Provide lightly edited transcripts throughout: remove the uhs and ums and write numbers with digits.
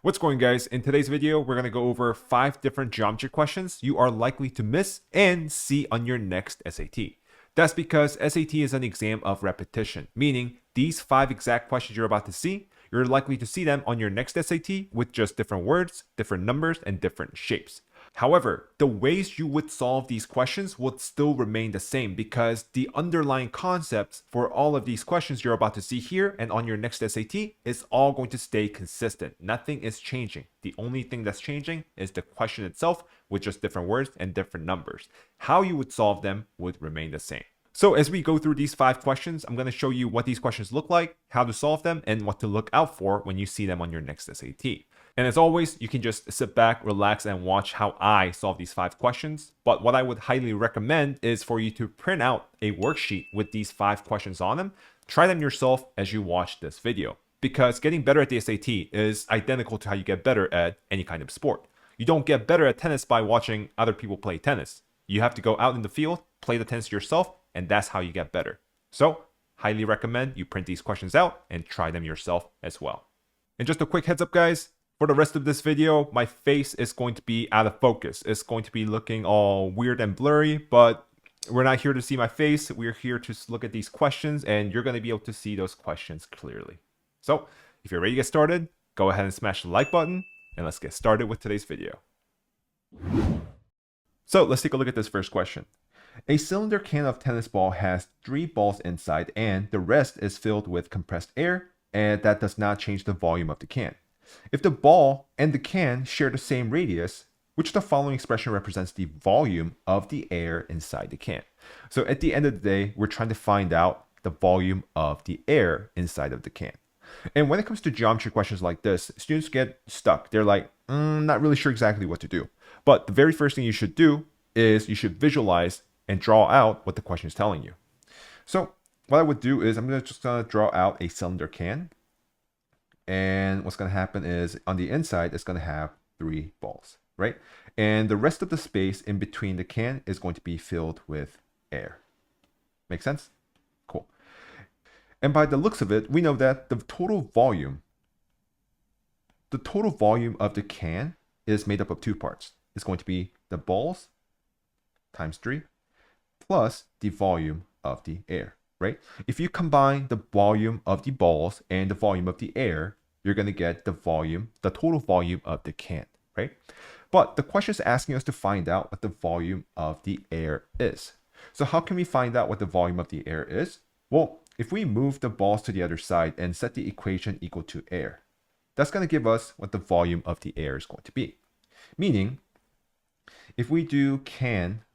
What's going, guys? In today's video, we're going to go over 5 different geometry questions you are likely to miss and see on your next SAT. That's because SAT is an exam of repetition, meaning these 5 exact questions you're about to see, you're likely to see them on your next SAT with just different words, different numbers, and different shapes. However, the ways you would solve these questions would still remain the same because the underlying concepts for all of these questions you're about to see here and on your next SAT is all going to stay consistent. Nothing is changing. The only thing that's changing is the question itself with just different words and different numbers. How you would solve them would remain the same. So as we go through these 5 questions, I'm going to show you what these questions look like, how to solve them, and what to look out for when you see them on your next SAT. And as always, you can just sit back, relax, and watch how I solve these 5 questions. But what I would highly recommend is for you to print out a worksheet with these 5 questions on them. Try them yourself as you watch this video. Because getting better at the SAT is identical to how you get better at any kind of sport. You don't get better at tennis by watching other people play tennis. You have to go out in the field, play the tennis yourself, and that's how you get better. So, highly recommend you print these questions out and try them yourself as well. And just a quick heads up, guys. For the rest of this video, my face is going to be out of focus. It's going to be looking all weird and blurry, but we're not here to see my face. We're here to look at these questions, and you're going to be able to see those questions clearly. So, if you're ready to get started, go ahead and smash the like button, and let's get started with today's video. So, let's take a look at this first question. A cylinder can of tennis ball has 3 balls inside, and the rest is filled with compressed air, and that does not change the volume of the can. If the ball and the can share the same radius, which of the following expression represents the volume of the air inside the can? So at the end of the day, we're trying to find out the volume of the air inside of the can. And when it comes to geometry questions like this, students get stuck. They're like, not really sure exactly what to do. But the very first thing you should do is you should visualize and draw out what the question is telling you. So what I would do is I'm just going to draw out a cylinder can. And what's going to happen is on the inside, it's going to have 3 balls, right? And the rest of the space in between the can is going to be filled with air. Make sense? Cool. And by the looks of it, we know that the total volume of the can is made up of 2 parts. It's going to be the balls times 3 plus the volume of the air. Right? If you combine the volume of the balls and the volume of the air, you're going to get the total volume of the can, right? But the question is asking us to find out what the volume of the air is. So how can we find out what the volume of the air is? Well, if we move the balls to the other side and set the equation equal to air, that's going to give us what the volume of the air is going to be. Meaning, if we do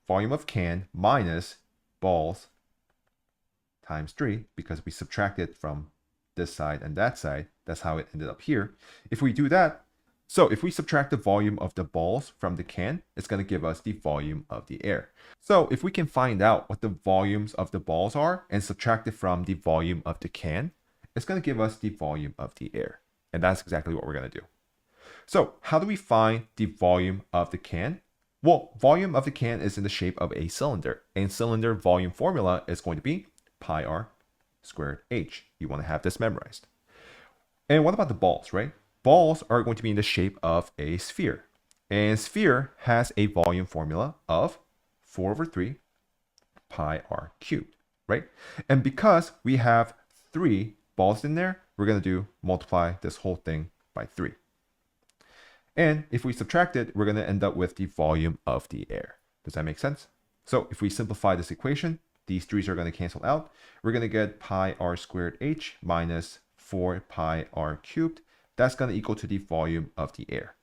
volume of can minus balls times 3, because we subtracted from this side and that side, that's how it ended up here. If we do that, so if we subtract the volume of the balls from the can, it's going to give us the volume of the air. So if we can find out what the volumes of the balls are and subtract it from the volume of the can, it's going to give us the volume of the air. And that's exactly what we're going to do. So how do we find the volume of the can? Well, volume of the can is in the shape of a cylinder, and cylinder volume formula is going to be pi r squared h. You want to have this memorized. And what about the balls, right? Balls are going to be in the shape of a sphere. And sphere has a volume formula of 4/3 pi r cubed, right? And because we have 3 balls in there, we're going to multiply this whole thing by 3. And if we subtract it, we're going to end up with the volume of the air. Does that make sense? So if we simplify this equation, these 3's are going to cancel out. We're going to get pi r squared h minus 4 pi r cubed. That's going to equal to the volume of the air.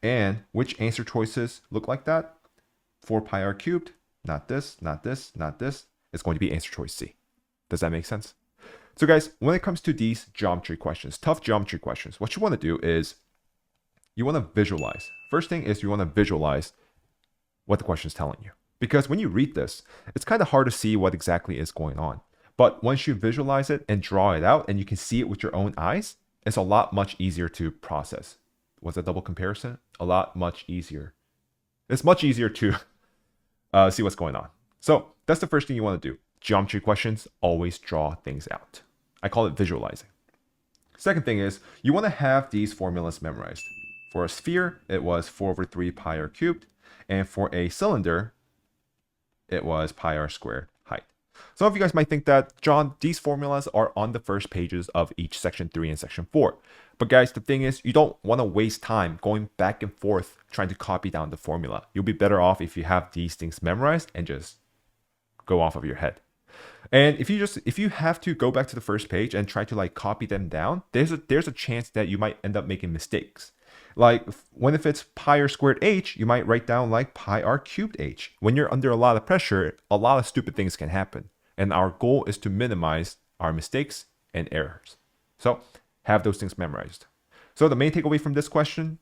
And which answer choices look like that? 4 pi r cubed, not this, not this, not this. It's going to be answer choice C. Does that make sense? So guys, when it comes to these geometry questions, tough geometry questions, what you want to do is you want to visualize. First thing is you want to visualize what the question is telling you. Because when you read this, it's kind of hard to see what exactly is going on. But once you visualize it and draw it out and you can see it with your own eyes, it's a lot much easier to process. Was that double comparison? A lot much easier. It's much easier to see what's going on. So that's the first thing you want to do. Geometry questions, always draw things out. I call it visualizing. Second thing is you want to have these formulas memorized. For a sphere, it was 4/3 pi r cubed. And for a cylinder, it was pi r squared height. Some of you guys might think that, John, these formulas are on the first pages of each section 3 and section 4. But guys, the thing is, you don't want to waste time going back and forth trying to copy down the formula. You'll be better off if you have these things memorized and just go off of your head. And if you have to go back to the first page and try to like copy them down, there's a chance that you might end up making mistakes. Like if it's pi r squared h, you might write down like pi r cubed h. When you're under a lot of pressure, a lot of stupid things can happen. And our goal is to minimize our mistakes and errors. So have those things memorized. So the main takeaway from this question,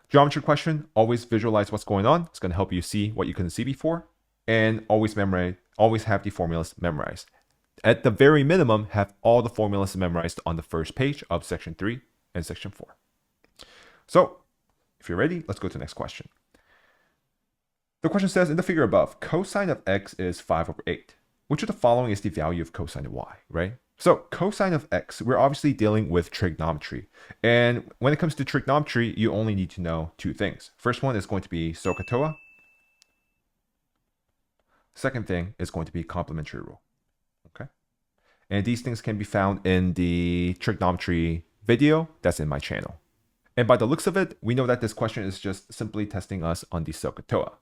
geometry question, always visualize what's going on. It's going to help you see what you couldn't see before. And always have the formulas memorized. At the very minimum, have all the formulas memorized on the first page of section 3 and section 4. So if you're ready, let's go to the next question. The question says, in the figure above, cosine of x is 5/8. Which of the following is the value of cosine of y, right? So cosine of x, we're obviously dealing with trigonometry. And when it comes to trigonometry, you only need to know two things. First one is going to be 𝗙𝗿𝗲𝗲. Second thing is going to be complementary rule. Okay. And these things can be found in the trigonometry video that's in my channel. And by the looks of it, we know that this question is just simply testing us on the 𝗙𝗿𝗲𝗲.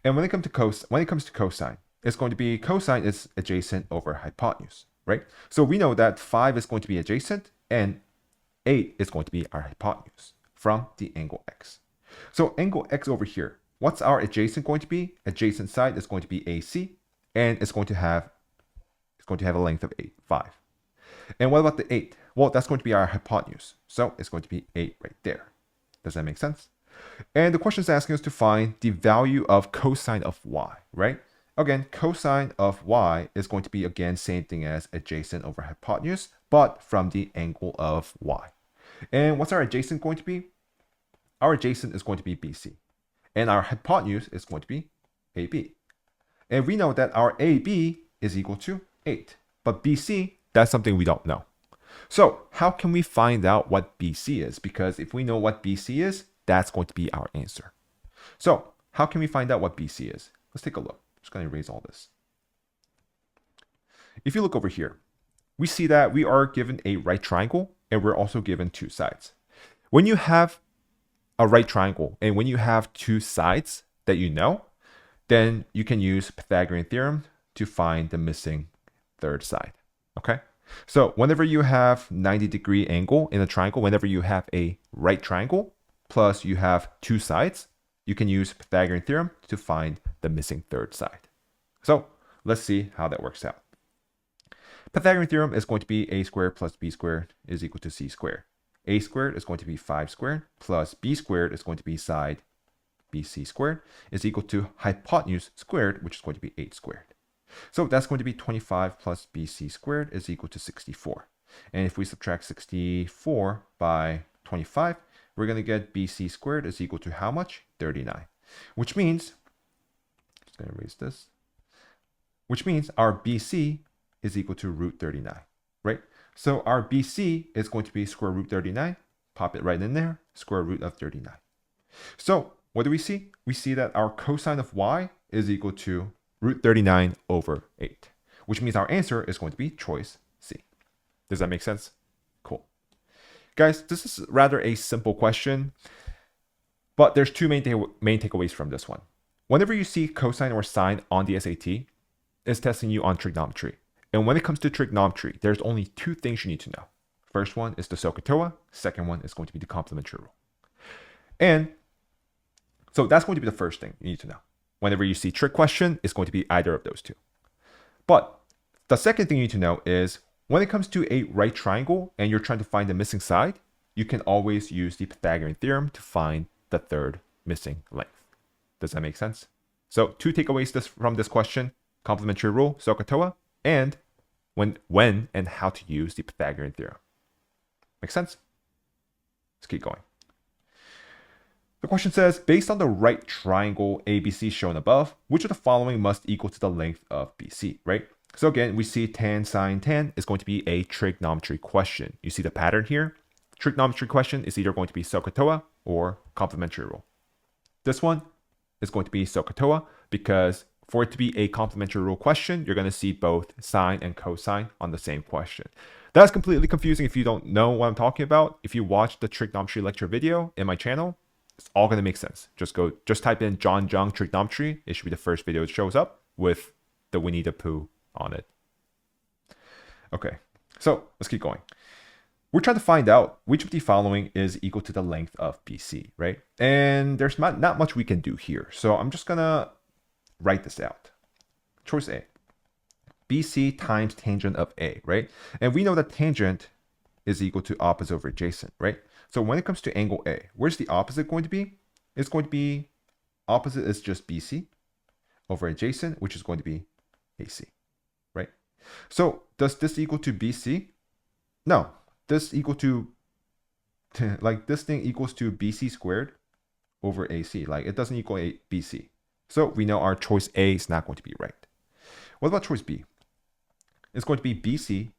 And when it comes to cosine, it's going to be cosine is adjacent over hypotenuse, right? So we know that 5 is going to be adjacent and 8 is going to be our hypotenuse from the angle x. So angle x over here, what's our adjacent going to be? Adjacent side is going to be AC, and it's going to have a length of 5. And what about the 8? Well, that's going to be our hypotenuse. So it's going to be 8 right there. Does that make sense? And the question is asking us to find the value of cosine of y, right? Again, cosine of y is going to be, again, same thing as adjacent over hypotenuse, but from the angle of y. And what's our adjacent going to be? Our adjacent is going to be BC. And our hypotenuse is going to be AB. And we know that our AB is equal to 8. But BC, that's something we don't know. So how can we find out what BC is? Because if we know what BC is, that's going to be our answer. So how can we find out what BC is? Let's take a look. I'm just going to erase all this. If you look over here, we see that we are given a right triangle and we're also given two sides. When you have a right triangle and when you have two sides that you know, then you can use Pythagorean theorem to find the missing third side. Okay? So whenever you have 90-degree angle in a triangle, whenever you have a right triangle plus you have two sides, you can use Pythagorean theorem to find the missing third side. So let's see how that works out. Pythagorean theorem is going to be a squared plus b squared is equal to c squared. A squared is going to be 5 squared plus b squared is going to be side bc squared is equal to hypotenuse squared, which is going to be 8 squared. So that's going to be 25 plus bc squared is equal to 64. And if we subtract 64 by 25, we're going to get bc squared is equal to how much? 39. Which means, just going to erase this, which means our bc is equal to root 39, right? So our bc is going to be square root 39. Pop it right in there, square root of 39. So what do we see? We see that our cosine of y is equal to root 39 over 8, which means our answer is going to be choice C. Does that make sense? Cool. Guys, this is rather a simple question, but there's two main takeaways from this one. Whenever you see cosine or sine on the SAT, it's testing you on trigonometry. And when it comes to trigonometry, there's only two things you need to know. First one is the 𝗙𝗿𝗲𝗲. Second one is going to be the complementary rule. And so that's going to be the first thing you need to know. Whenever you see trick question, it's going to be either of those two. But the second thing you need to know is when it comes to a right triangle and you're trying to find the missing side, you can always use the Pythagorean theorem to find the third missing length. Does that make sense? So two takeaways from this question: complementary rule, 𝗙𝗿𝗲𝗲, and when and how to use the Pythagorean theorem. Make sense? Let's keep going. The question says, based on the right triangle ABC shown above, which of the following must equal to the length of BC, right? So again, we see tan, sine, tan is going to be a trigonometry question. You see the pattern here? trigonometry question is either going to be 𝗙𝗿𝗲𝗲 or complementary rule. This one is going to be 𝗙𝗿𝗲𝗲 because for it to be a complementary rule question, you're going to see both sine and cosine on the same question. That's completely confusing if you don't know what I'm talking about. If you watch the trigonometry lecture video in my channel, it's all going to make sense. Just type in John Jung trigonometry. It should be the first video that shows up with the Winnie the Pooh on it. Okay, so let's keep going. We're trying to find out which of the following is equal to the length of BC, right? And there's not much we can do here. So I'm just going to write this out. Choice A. BC times tangent of A, right? And we know that tangent is equal to opposite over adjacent, right? So when it comes to angle A, where's the opposite going to be? It's going to be, opposite is just BC over adjacent, which is going to be AC, right? So does this equal to BC? No, this equal to, like this thing equals to BC squared over AC. Like it doesn't equal BC. So we know our choice A is not going to be right. What about choice B? It's going to be BC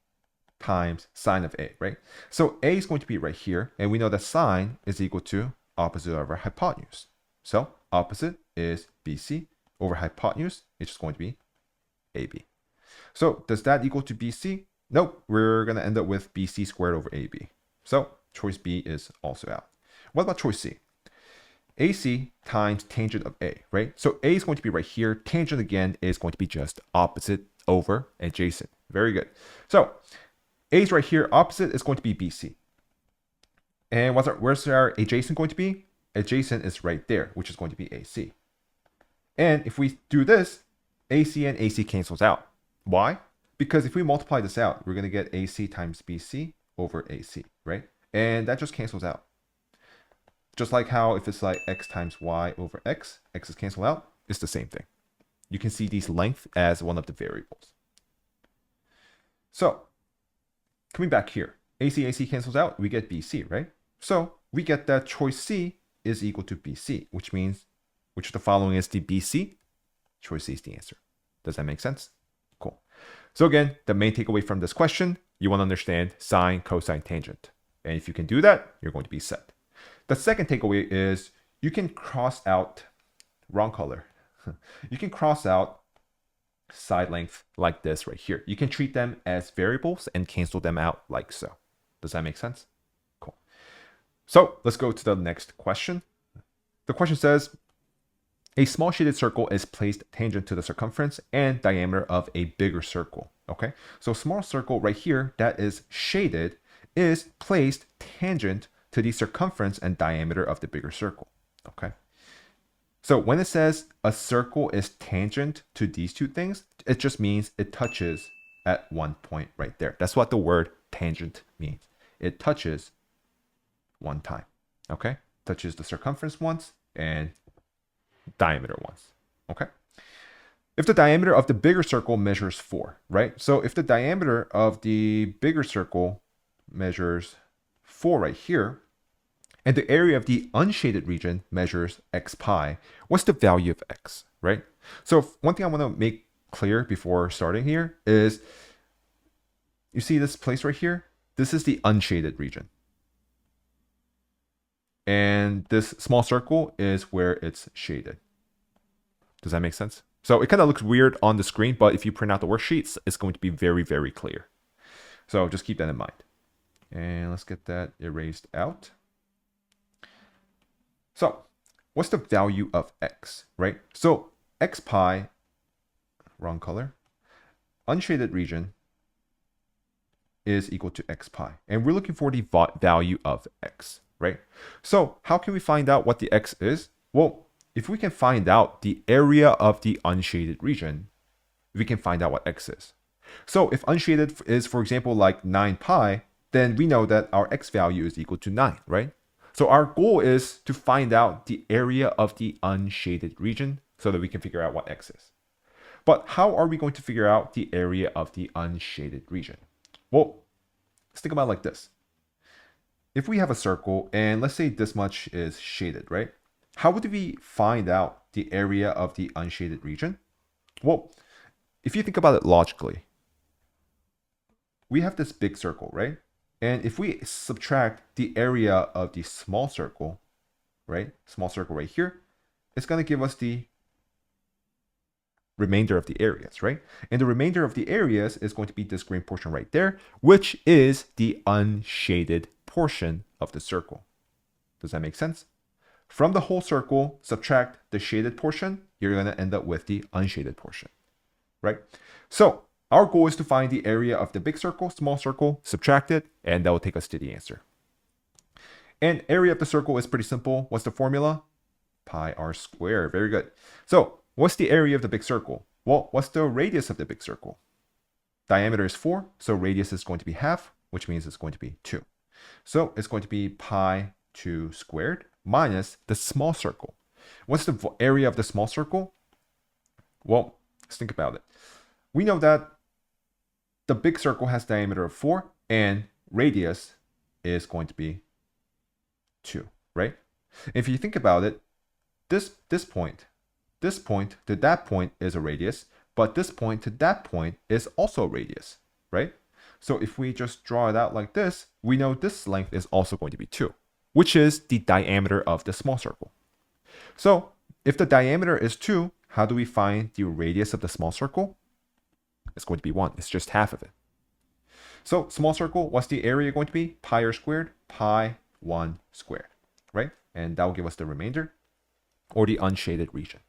times sine of A, right? So A is going to be right here, and we know that sine is equal to opposite over hypotenuse. So opposite is BC over hypotenuse, which is going to be AB. So does that equal to BC? Nope, we're going to end up with BC squared over AB. So choice B is also out. What about choice C? AC times tangent of A, right? So A is going to be right here. Tangent again is going to be just opposite over adjacent. Very good. So A is right here. Opposite is going to be BC. And where's our adjacent going to be? Adjacent is right there, which is going to be AC. And if we do this, AC and AC cancels out. Why? Because if we multiply this out, we're going to get AC times BC over AC, right? And that just cancels out. Just like how if it's like x times y over x is canceled out, it's the same thing. You can see these length as one of the variables. So coming back here, AC cancels out, we get BC, right? So we get that choice C is equal to BC, which means which of the following is the BC? Choice C is the answer. Does that make sense? Cool. So again, the main takeaway from this question, you want to understand sine, cosine, tangent. And if you can do that, you're going to be set. The second takeaway is you can cross out, wrong color. You can cross out side length like this right here. You can treat them as variables and cancel them out like so. Does that make sense? Cool. So let's go to the next question. The question says, a small shaded circle is placed tangent to the circumference and diameter of a bigger circle. Okay, so small circle right here that is shaded is placed tangent to the circumference and diameter of the bigger circle. Okay, so when it says a circle is tangent to these two things, it just means it touches at one point right there. That's what the word tangent means. It touches one time. Okay, touches the circumference once and diameter once. Okay, if the diameter of the bigger circle measures 4, right? So if the diameter of the bigger circle measures 4 right here, and the area of the unshaded region measures x pi, what's the value of x, right? So one thing I want to make clear before starting here is, you see this place right here? This is the unshaded region. And this small circle is where it's shaded. Does that make sense? So it kind of looks weird on the screen, but if you print out the worksheets, it's going to be very, very clear. So just keep that in mind. And let's get that erased out. So what's the value of x, right? So x pi, wrong color, unshaded region is equal to x pi. And we're looking for the value of x, right? So how can we find out what the x is? Well, if we can find out the area of the unshaded region, we can find out what x is. So if unshaded is, for example, like 9 pi, then we know that our x value is equal to 9, right? So our goal is to find out the area of the unshaded region so that we can figure out what x is. But how are we going to figure out the area of the unshaded region? Well, let's think about it like this. If we have a circle and let's say this much is shaded, right? How would we find out the area of the unshaded region? Well, if you think about it logically, we have this big circle, right? And if we subtract the area of the small circle, right? Small circle right here, it's going to give us the remainder of the areas, right? And the remainder of the areas is going to be this green portion right there, which is the unshaded portion of the circle. Does that make sense? From the whole circle, subtract the shaded portion, you're going to end up with the unshaded portion, right? So our goal is to find the area of the big circle, small circle, subtract it, and that will take us to the answer. And area of the circle is pretty simple. What's the formula? Pi r squared. Very good. So what's the area of the big circle? Well, what's the radius of the big circle? Diameter is 4, so radius is going to be half, which means it's going to be 2. So it's going to be pi 2 squared minus the small circle. What's the area of the small circle? Well, let's think about it. We know that the big circle has diameter of 4 and radius is going to be 2, right? If you think about it, this point to that point is a radius, but this point to that point is also a radius, right? So if we just draw it out like this, we know this length is also going to be 2, which is the diameter of the small circle. So if the diameter is 2, how do we find the radius of the small circle? It's going to be 1. It's just half of it. So small circle, what's the area going to be? Pi r squared, pi 1 squared, right? And that will give us the remainder, or the unshaded region.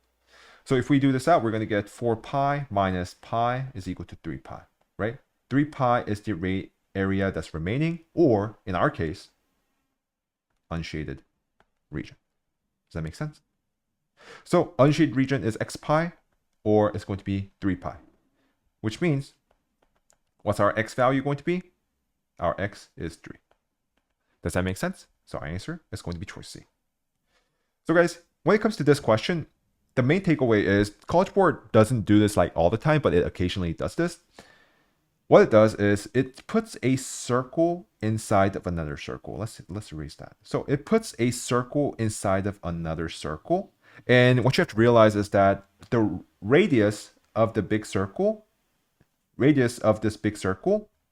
So if we do this out, we're going to get 4 pi minus pi is equal to 3 pi, right? 3 pi is the area that's remaining, or in our case, unshaded region. Does that make sense? So unshaded region is x pi, or it's going to be 3 pi, which means what's our x value going to be? Our x is 3. Does that make sense? So our answer is going to be choice C. So guys, when it comes to this question, the main takeaway is College Board doesn't do this like all the time, but it occasionally does this. What it does is it puts a circle inside of another circle. Let's erase that. So it puts a circle inside of another circle. And what you have to realize is that the radius of this big circle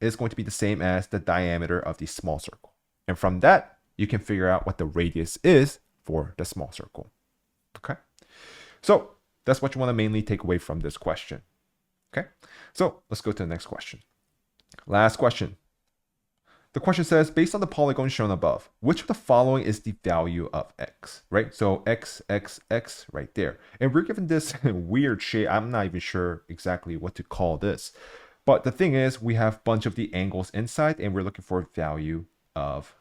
is going to be the same as the diameter of the small circle. And from that, you can figure out what the radius is for the small circle. Okay? So that's what you want to mainly take away from this question. Okay? So let's go to the next question. Last question. The question says, based on the polygon shown above, which of the following is the value of x, right? So x, x, x right there. And we're given this weird shape. I'm not even sure exactly what to call this. But the thing is, we have a bunch of the angles inside, and we're looking for a value of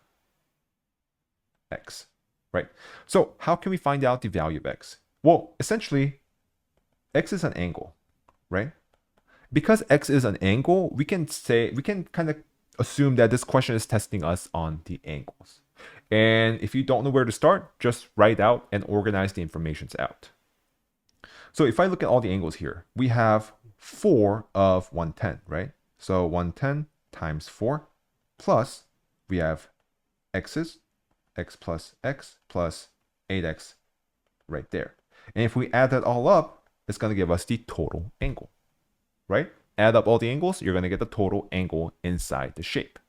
x, right? So how can we find out the value of x? Well, essentially, x is an angle, right? Because x is an angle, we can kind of assume that this question is testing us on the angles. And if you don't know where to start, just write out and organize the information out. So if I look at all the angles here, we have 4 of 110, right? So 110 times 4 plus we have x's, x plus 8x right there. And if we add that all up, it's going to give us the total angle, right? Add up all the angles, you're going to get the total angle inside the shape.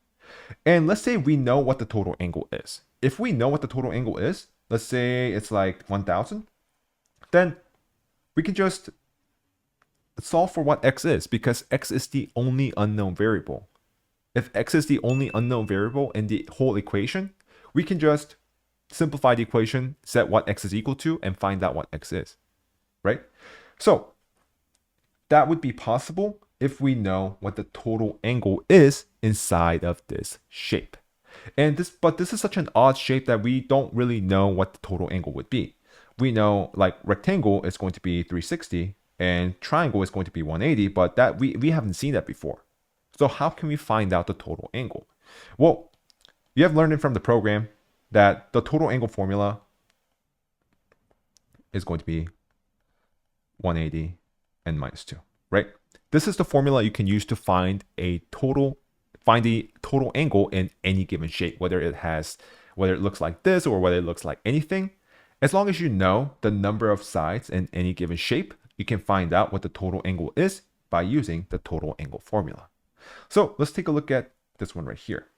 And let's say we know what the total angle is. If we know what the total angle is, let's say it's like 1000, then we can just solve for what x is, because x is the only unknown variable. If x is the only unknown variable in the whole equation, we can just simplify the equation, set what x is equal to, and find out what x is, right? So that would be possible if we know what the total angle is inside of this shape. But this is such an odd shape that we don't really know what the total angle would be. We know like rectangle is going to be 360 and triangle is going to be 180, but that we haven't seen that before. So how can we find out the total angle? Well, you have learned it from the program that the total angle formula is going to be 180 and minus 2, right? This is the formula you can use to find the total angle in any given shape, whether it looks like this or whether it looks like anything. As long as you know the number of sides in any given shape, you can find out what the total angle is by using the total angle formula. So let's take a look at this one right here.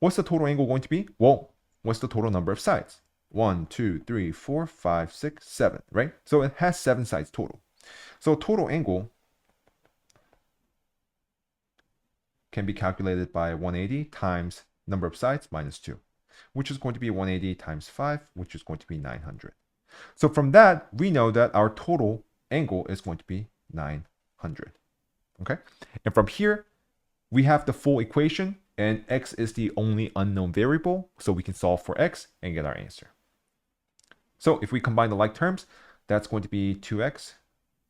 what's the total angle going to be? Well, what's the total number of sides? 1, 2, 3, 4, 5, 6, 7, right? So it has 7 sides total. So total angle can be calculated by 180 times number of sides minus 2, which is going to be 180 times 5, which is going to be 900. So from that, we know that our total angle is going to be 900. Okay? And from here, we have the full equation, and x is the only unknown variable, so we can solve for x and get our answer. So if we combine the like terms, that's going to be 2x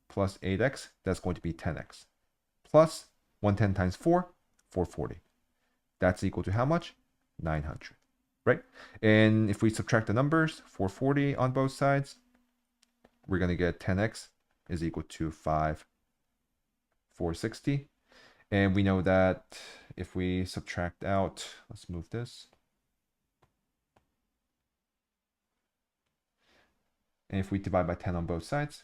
plus 8x, that's going to be 10x, plus 110 times 4, 440. That's equal to how much? 900, right? And if we subtract the numbers, 440 on both sides, we're going to get 10x is equal to 460. And we know that if we subtract out, let's move this. And if we divide by 10 on both sides,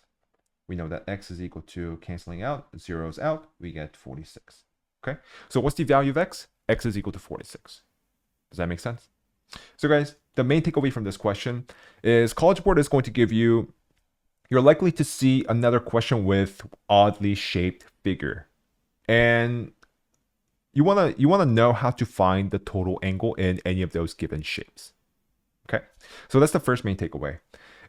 we know that x is equal to, canceling out, zeros out, we get 46. Okay, so what's the value of x? X is equal to 46. Does that make sense? So guys, the main takeaway from this question is College Board is going to give you, you're likely to see another question with oddly shaped figure. And you wanna know how to find the total angle in any of those given shapes. Okay, so that's the first main takeaway.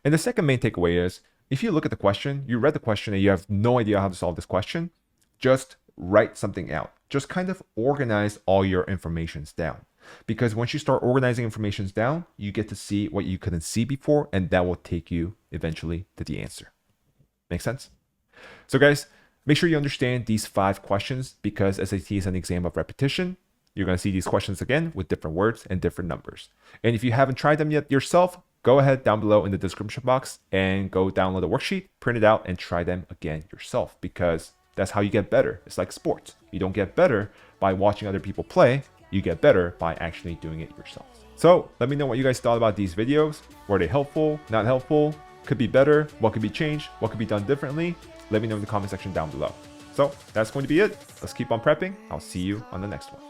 And the second main takeaway is, if you look at the question, you read the question and you have no idea how to solve this question, just write something out. Just kind of organize all your informations down. Because once you start organizing informations down, you get to see what you couldn't see before, and that will take you eventually to the answer. Make sense? So guys, make sure you understand these 5 questions, because SAT is an exam of repetition. You're going to see these questions again with different words and different numbers. And if you haven't tried them yet yourself, go ahead down below in the description box and go download a worksheet, print it out, and try them again yourself, because that's how you get better. It's like sports. You don't get better by watching other people play. You get better by actually doing it yourself. So let me know what you guys thought about these videos. Were they helpful? Not helpful? Could be better? What could be changed? What could be done differently? Let me know in the comment section down below. So that's going to be it. Let's keep on prepping. I'll see you on the next one.